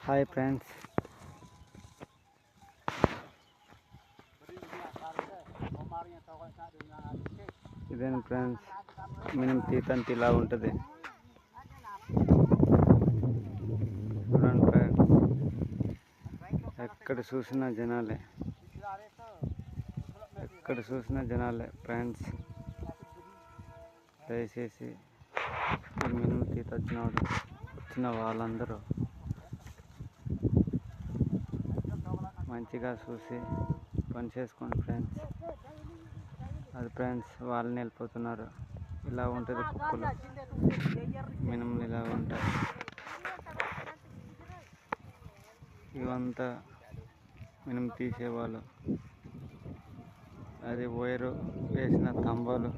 Hi friends, ఇదేనా friends minimum తీతంత ఇలా ఉంటుంది. చూడండి ఫ్రెండ్స్, ఎక్కడ చూసినా జనాలే, ఎక్కడ చూసినా జనాలే ఫ్రెండ్స్. దయచేసి మినిమం తీత వచ్చిన వాళ్ళందరూ మంచిగా చూసి పని చేసుకోండి ఫ్రెండ్స్. అది ఫ్రెండ్స్, వాళ్ళని వెళ్ళిపోతున్నారు. ఇలా ఉంటుంది కుక్కలు, మినిమం ఇలా ఉంటాయి. ఇవంతా మినిమం తీసేవాళ్ళు, అది వైరు వేసిన స్తంభాలు.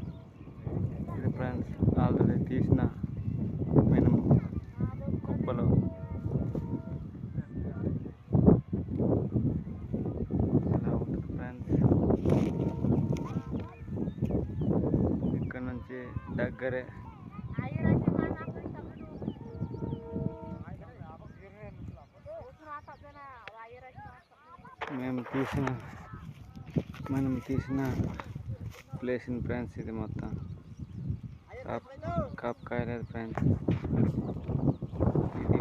ఇది ఫ్రెండ్స్ ఆల్రెడీ తీసిన మినిమం కుప్పలు. ఇలా ఉంటుంది ఫ్రెండ్స్. ఇక్కడ నుంచి దగ్గరే మనం తీసిన ప్లేస్ ఫ్రెండ్స్. ఇది మొత్తం కాపు కాయలేదు ఫ్రెండ్స్. ఇది